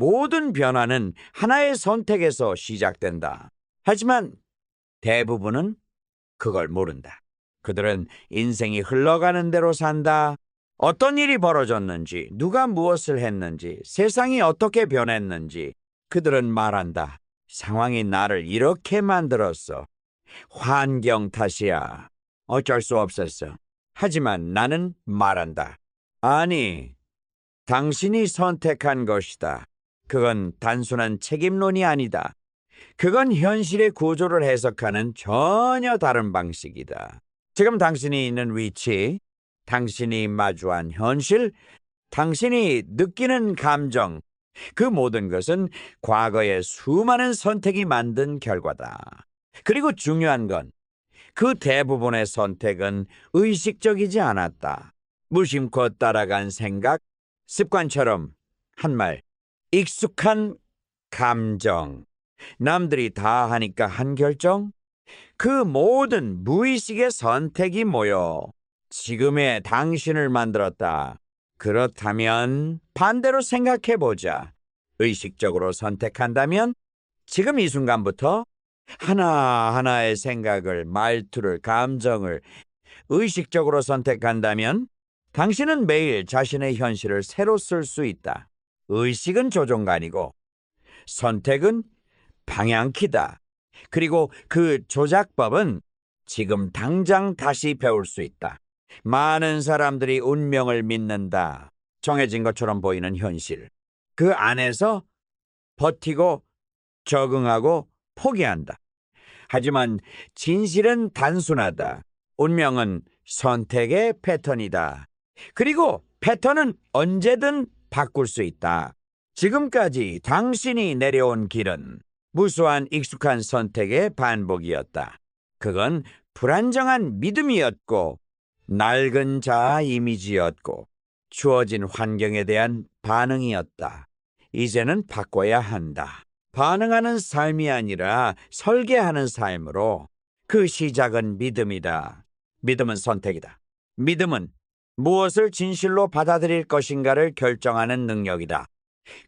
모든 변화는 하나의 선택에서 시작된다. 하지만 대부분은 그걸 모른다. 그들은 인생이 흘러가는 대로 산다. 어떤 일이 벌어졌는지, 누가 무엇을 했는지, 세상이 어떻게 변했는지 그들은 말한다. 상황이 나를 이렇게 만들었어. 환경 탓이야. 어쩔 수 없었어. 하지만 나는 말한다. 아니, 당신이 선택한 것이다. 그건 단순한 책임론이 아니다. 그건 현실의 구조를 해석하는 전혀 다른 방식이다. 지금 당신이 있는 위치, 당신이 마주한 현실, 당신이 느끼는 감정, 그 모든 것은 과거의 수많은 선택이 만든 결과다. 그리고 중요한 건 그 대부분의 선택은 의식적이지 않았다. 무심코 따라간 생각, 습관처럼 한 말, 익숙한 감정, 남들이 다 하니까 한 결정, 그 모든 무의식의 선택이 모여 지금의 당신을 만들었다. 그렇다면 반대로 생각해보자. 의식적으로 선택한다면 지금 이 순간부터 하나하나의 생각을, 말투를, 감정을 의식적으로 선택한다면 당신은 매일 자신의 현실을 새로 쓸 수 있다. 의식은 조종관이고 선택은 방향키다. 그리고 그 조작법은 지금 당장 다시 배울 수 있다. 많은 사람들이 운명을 믿는다. 정해진 것처럼 보이는 현실. 그 안에서 버티고 적응하고 포기한다. 하지만 진실은 단순하다. 운명은 선택의 패턴이다. 그리고 패턴은 언제든 바꿀 수 있다. 지금까지 당신이 내려온 길은 무수한 익숙한 선택의 반복이었다. 그건 불안정한 믿음이었고 낡은 자아 이미지였고 주어진 환경에 대한 반응이었다. 이제는 바꿔야 한다. 반응하는 삶이 아니라 설계하는 삶으로. 그 시작은 믿음이다. 믿음은 선택이다. 믿음은 무엇을 진실로 받아들일 것인가를 결정하는 능력이다.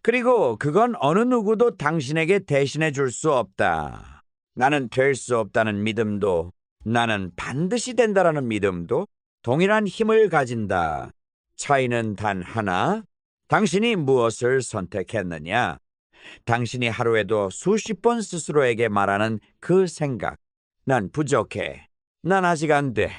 그리고 그건 어느 누구도 당신에게 대신해 줄 수 없다. 나는 될 수 없다는 믿음도, 나는 반드시 된다라는 믿음도 동일한 힘을 가진다. 차이는 단 하나, 당신이 무엇을 선택했느냐. 당신이 하루에도 수십 번 스스로에게 말하는 그 생각. 난 부족해. 난 아직 안 돼.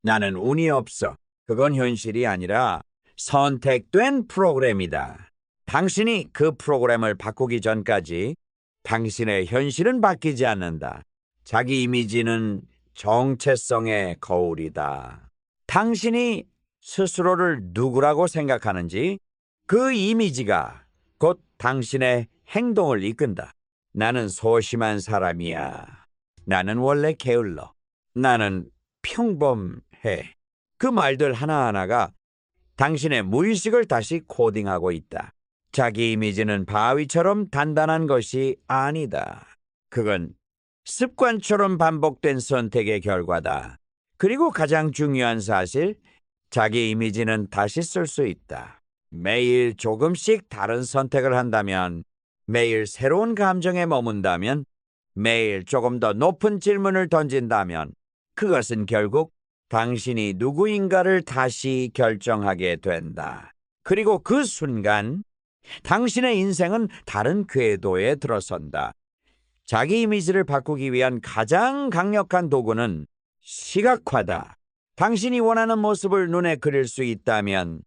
나는 운이 없어. 그건 현실이 아니라 선택된 프로그램이다. 당신이 그 프로그램을 바꾸기 전까지 당신의 현실은 바뀌지 않는다. 자기 이미지는 정체성의 거울이다. 당신이 스스로를 누구라고 생각하는지 그 이미지가 곧 당신의 행동을 이끈다. 나는 소심한 사람이야. 나는 원래 게을러. 나는 평범해. 그 말들 하나하나가 당신의 무의식을 다시 코딩하고 있다. 자기 이미지는 바위처럼 단단한 것이 아니다. 그건 습관처럼 반복된 선택의 결과다. 그리고 가장 중요한 사실, 자기 이미지는 다시 쓸 수 있다. 매일 조금씩 다른 선택을 한다면, 매일 새로운 감정에 머문다면, 매일 조금 더 높은 질문을 던진다면 그것은 결국 당신이 누구인가를 다시 결정하게 된다. 그리고 그 순간 당신의 인생은 다른 궤도에 들어선다. 자기 이미지를 바꾸기 위한 가장 강력한 도구는 시각화다. 당신이 원하는 모습을 눈에 그릴 수 있다면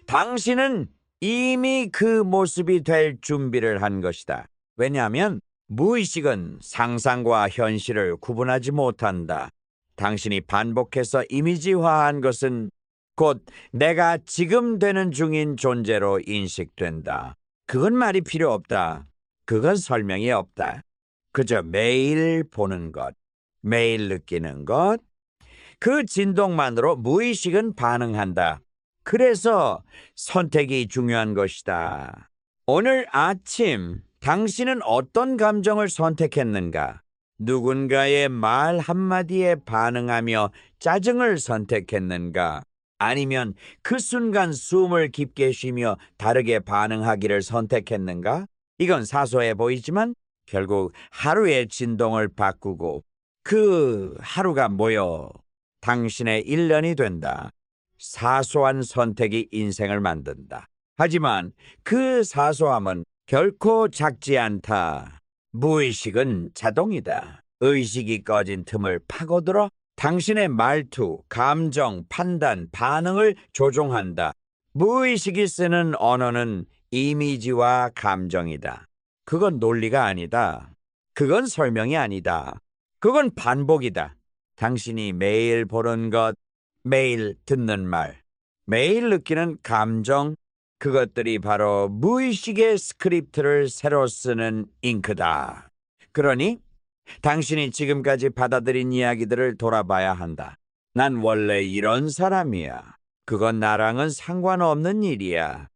당신은 이미 그 모습이 될 준비를 한 것이다. 왜냐하면 무의식은 상상과 현실을 구분하지 못한다. 당신이 반복해서 이미지화한 것은 곧 내가 지금 되는 중인 존재로 인식된다. 그건 말이 필요 없다. 그건 설명이 없다. 그저 매일 보는 것, 매일 느끼는 것, 그 진동만으로 무의식은 반응한다. 그래서 선택이 중요한 것이다. 오늘 아침 당신은 어떤 감정을 선택했는가? 누군가의 말 한마디에 반응하며 짜증을 선택했는가? 아니면 그 순간 숨을 깊게 쉬며 다르게 반응하기를 선택했는가? 이건 사소해 보이지만 결국 하루의 진동을 바꾸고 그 하루가 모여 당신의 1년이 된다. 사소한 선택이 인생을 만든다. 하지만 그 사소함은 결코 작지 않다. 무의식은 자동이다. 의식이 꺼진 틈을 파고들어 당신의 말투, 감정, 판단, 반응을 조종한다. 무의식이 쓰는 언어는 이미지와 감정이다. 그건 논리가 아니다. 그건 설명이 아니다. 그건 반복이다. 당신이 매일 보는 것, 매일 듣는 말, 매일 느끼는 감정, 그것들이 바로 무의식의 스크립트를 새로 쓰는 잉크다. 그러니 당신이 지금까지 받아들인 이야기들을 돌아봐야 한다. 난 원래 이런 사람이야. 그건 나랑은 상관없는 일이야.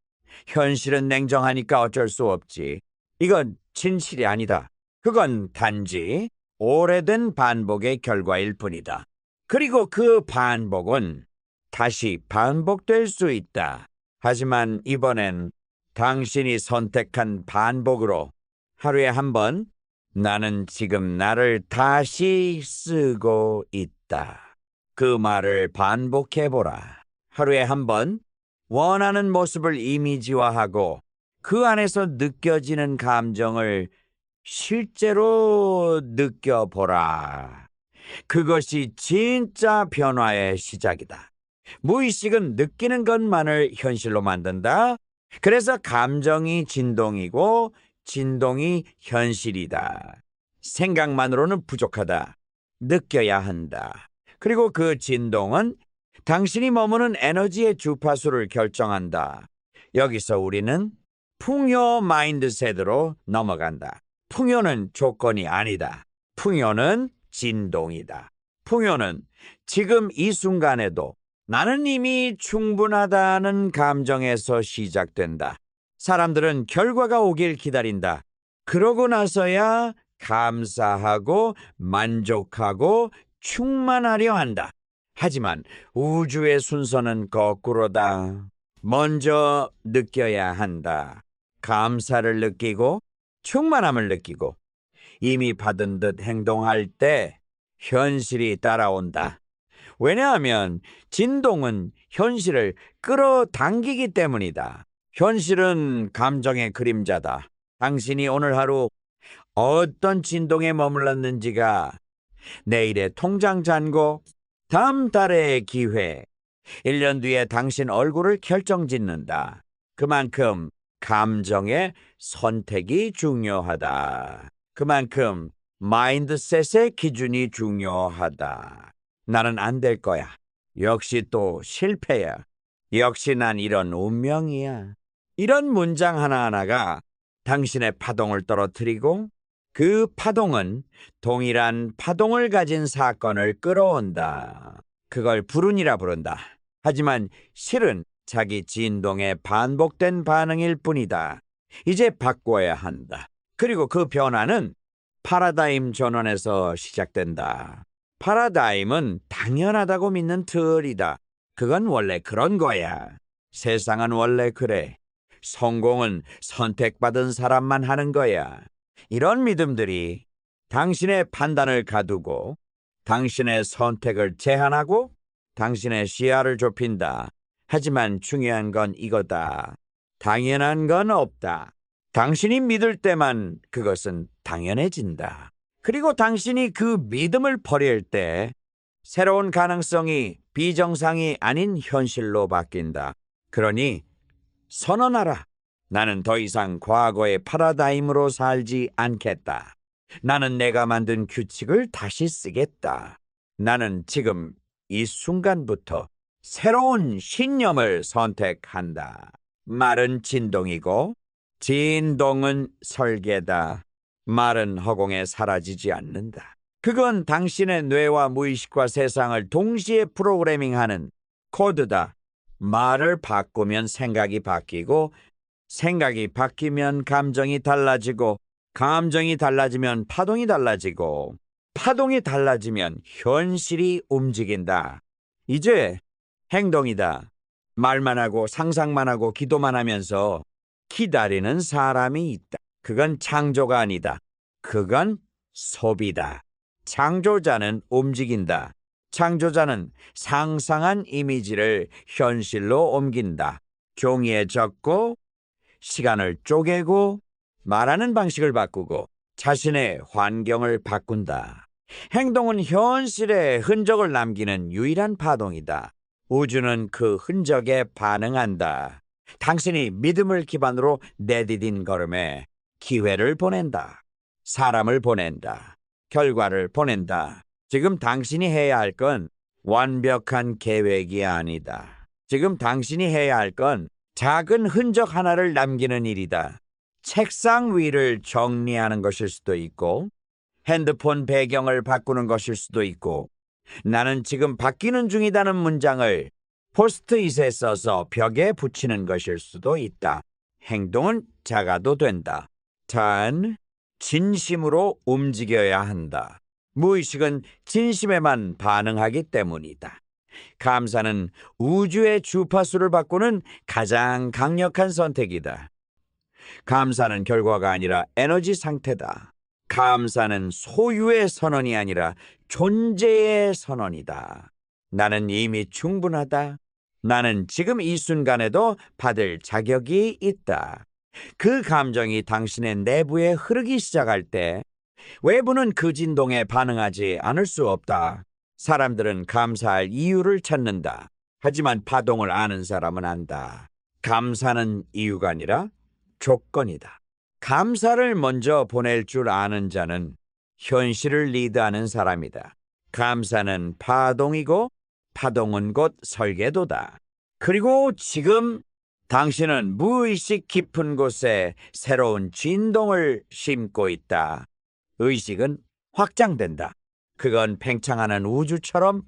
현실은 냉정하니까 어쩔 수 없지. 이건 진실이 아니다. 그건 단지 오래된 반복의 결과일 뿐이다. 그리고 그 반복은 다시 반복될 수 있다. 하지만 이번엔 당신이 선택한 반복으로 하루에 한 번 나는 지금 나를 다시 쓰고 있다. 그 말을 반복해보라. 하루에 한 번 원하는 모습을 이미지화하고 그 안에서 느껴지는 감정을 실제로 느껴보라. 그것이 진짜 변화의 시작이다. 무의식은 느끼는 것만을 현실로 만든다. 그래서 감정이 진동이고 진동이 현실이다. 생각만으로는 부족하다. 느껴야 한다. 그리고 그 진동은 당신이 머무는 에너지의 주파수를 결정한다. 여기서 우리는 풍요 마인드셋으로 넘어간다. 풍요는 조건이 아니다. 풍요는 진동이다. 풍요는 지금 이 순간에도 나는 이미 충분하다는 감정에서 시작된다. 사람들은 결과가 오길 기다린다. 그러고 나서야 감사하고 만족하고 충만하려 한다. 하지만 우주의 순서는 거꾸로다. 먼저 느껴야 한다. 감사를 느끼고 충만함을 느끼고 이미 받은 듯 행동할 때 현실이 따라온다. 왜냐하면 진동은 현실을 끌어당기기 때문이다. 현실은 감정의 그림자다. 당신이 오늘 하루 어떤 진동에 머물렀는지가 내일의 통장 잔고, 다음 달의 기회, 1년 뒤에 당신 얼굴을 결정짓는다. 그만큼 감정의 선택이 중요하다. 그만큼 마인드셋의 기준이 중요하다. 나는 안 될 거야. 역시 또 실패야. 역시 난 이런 운명이야. 이런 문장 하나하나가 당신의 파동을 떨어뜨리고 그 파동은 동일한 파동을 가진 사건을 끌어온다. 그걸 불운이라 부른다. 하지만 실은 자기 진동의 반복된 반응일 뿐이다. 이제 바꿔야 한다. 그리고 그 변화는 파라다임 전환에서 시작된다. 파라다임은 당연하다고 믿는 틀이다. 그건 원래 그런 거야. 세상은 원래 그래. 성공은 선택받은 사람만 하는 거야. 이런 믿음들이 당신의 판단을 가두고 당신의 선택을 제한하고 당신의 시야를 좁힌다. 하지만 중요한 건 이거다. 당연한 건 없다. 당신이 믿을 때만 그것은 당연해진다. 그리고 당신이 그 믿음을 버릴 때 새로운 가능성이 비정상이 아닌 현실로 바뀐다. 그러니 선언하라. 나는 더 이상 과거의 파라다임으로 살지 않겠다. 나는 내가 만든 규칙을 다시 쓰겠다. 나는 지금 이 순간부터 새로운 신념을 선택한다. 말은 진동이고 진동은 설계다. 말은 허공에 사라지지 않는다. 그건 당신의 뇌와 무의식과 세상을 동시에 프로그래밍하는 코드다. 말을 바꾸면 생각이 바뀌고 생각이 바뀌면 감정이 달라지고 감정이 달라지면 파동이 달라지고 파동이 달라지면 현실이 움직인다. 이제 행동이다. 말만 하고 상상만 하고 기도만 하면서 기다리는 사람이 있다. 그건 창조가 아니다. 그건 소비다. 창조자는 움직인다. 창조자는 상상한 이미지를 현실로 옮긴다. 종이에 적고 시간을 쪼개고 말하는 방식을 바꾸고 자신의 환경을 바꾼다. 행동은 현실에 흔적을 남기는 유일한 파동이다. 우주는 그 흔적에 반응한다. 당신이 믿음을 기반으로 내디딘 걸음에 기회를 보낸다. 사람을 보낸다. 결과를 보낸다. 지금 당신이 해야 할 건 완벽한 계획이 아니다. 지금 당신이 해야 할 건 작은 흔적 하나를 남기는 일이다. 책상 위를 정리하는 것일 수도 있고, 핸드폰 배경을 바꾸는 것일 수도 있고, 나는 지금 바뀌는 중이다는 문장을 포스트잇에 써서 벽에 붙이는 것일 수도 있다. 행동은 작아도 된다. 단, 진심으로 움직여야 한다. 무의식은 진심에만 반응하기 때문이다. 감사는 우주의 주파수를 바꾸는 가장 강력한 선택이다. 감사는 결과가 아니라 에너지 상태다. 감사는 소유의 선언이 아니라 존재의 선언이다. 나는 이미 충분하다. 나는 지금 이 순간에도 받을 자격이 있다. 그 감정이 당신의 내부에 흐르기 시작할 때 외부는 그 진동에 반응하지 않을 수 없다. 사람들은 감사할 이유를 찾는다. 하지만 파동을 아는 사람은 안다. 감사는 이유가 아니라 조건이다. 감사를 먼저 보낼 줄 아는 자는 현실을 리드하는 사람이다. 감사는 파동이고 파동은 곧 설계도다. 그리고 지금 당신은 무의식 깊은 곳에 새로운 진동을 심고 있다. 의식은 확장된다. 그건 팽창하는 우주처럼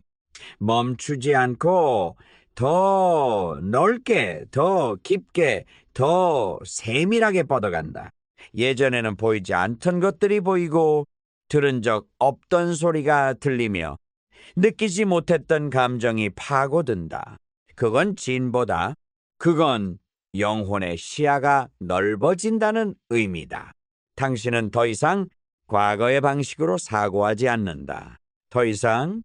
멈추지 않고 더 넓게, 더 깊게, 더 세밀하게 뻗어간다. 예전에는 보이지 않던 것들이 보이고 들은 적 없던 소리가 들리며 느끼지 못했던 감정이 파고든다. 그건 진보다. 그건 영혼의 시야가 넓어진다는 의미다. 당신은 더 이상 과거의 방식으로 사고하지 않는다. 더 이상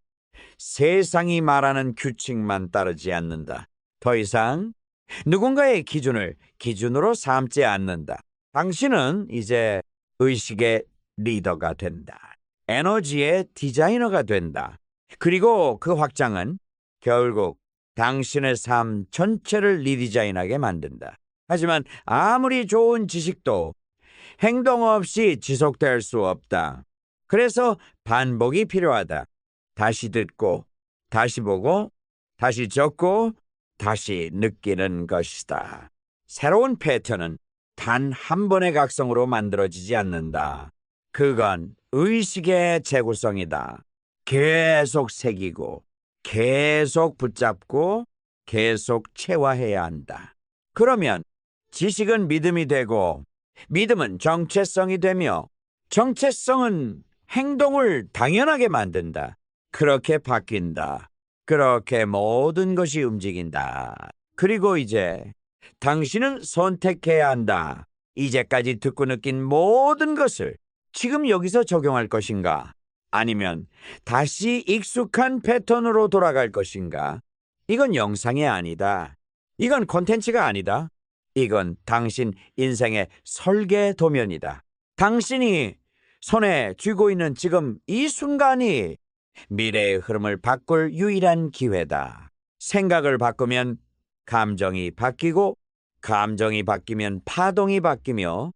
세상이 말하는 규칙만 따르지 않는다. 더 이상 누군가의 기준을 기준으로 삼지 않는다. 당신은 이제 의식의 리더가 된다. 에너지의 디자이너가 된다. 그리고 그 확장은 결국 당신의 삶 전체를 리디자인하게 만든다. 하지만 아무리 좋은 지식도 행동 없이 지속될 수 없다. 그래서 반복이 필요하다. 다시 듣고, 다시 보고, 다시 적고, 다시 느끼는 것이다. 새로운 패턴은 단 한 번의 각성으로 만들어지지 않는다. 그건 의식의 재구성이다. 계속 새기고, 계속 붙잡고, 계속 체화해야 한다. 그러면 지식은 믿음이 되고, 믿음은 정체성이 되며, 정체성은 행동을 당연하게 만든다. 그렇게 바뀐다. 그렇게 모든 것이 움직인다. 그리고 이제 당신은 선택해야 한다. 이제까지 듣고 느낀 모든 것을 지금 여기서 적용할 것인가? 아니면 다시 익숙한 패턴으로 돌아갈 것인가? 이건 영상이 아니다. 이건 콘텐츠가 아니다. 이건 당신 인생의 설계 도면이다. 당신이 손에 쥐고 있는 지금 이 순간이 미래의 흐름을 바꿀 유일한 기회다. 생각을 바꾸면 감정이 바뀌고, 감정이 바뀌면 파동이 바뀌며,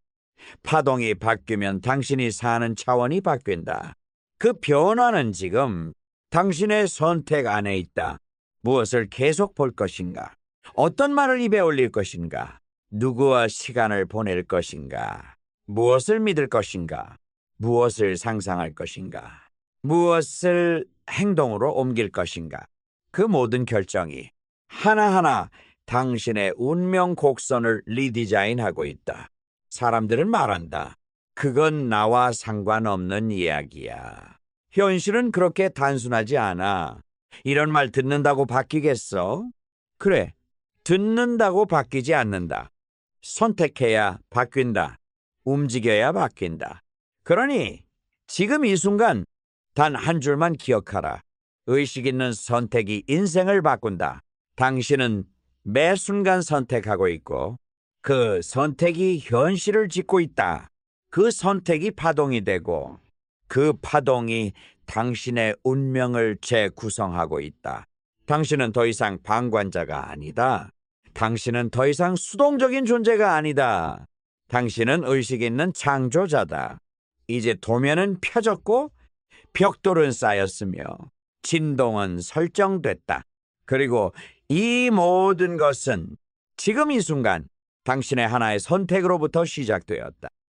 파동이 바뀌면 당신이 사는 차원이 바뀐다. 그 변화는 지금 당신의 선택 안에 있다. 무엇을 계속 볼 것인가? 어떤 말을 입에 올릴 것인가? 누구와 시간을 보낼 것인가? 무엇을 믿을 것인가? 무엇을 상상할 것인가? 무엇을 행동으로 옮길 것인가? 그 모든 결정이 하나하나 당신의 운명 곡선을 리디자인하고 있다. 사람들은 말한다. 그건 나와 상관없는 이야기야. 현실은 그렇게 단순하지 않아. 이런 말 듣는다고 바뀌겠어? 그래, 듣는다고 바뀌지 않는다. 선택해야 바뀐다. 움직여야 바뀐다. 그러니 지금 이 순간 단 한 줄만 기억하라. 의식 있는 선택이 인생을 바꾼다. 당신은 매 순간 선택하고 있고 그 선택이 현실을 짓고 있다. 그 선택이 파동이 되고 그 파동이 당신의 운명을 재구성하고 있다. 당신은 더 이상 방관자가 아니다. 당신은 더 이상 수동적인 존재가 아니다. 당신은 의식 있는 창조자다. 이제 도면은 펴졌고 벽돌은 쌓였으며 진동은 설정됐다. 그리고 이 모든 것은 지금 이 순간 당신의 하나의 선택으로부터 시작되었다.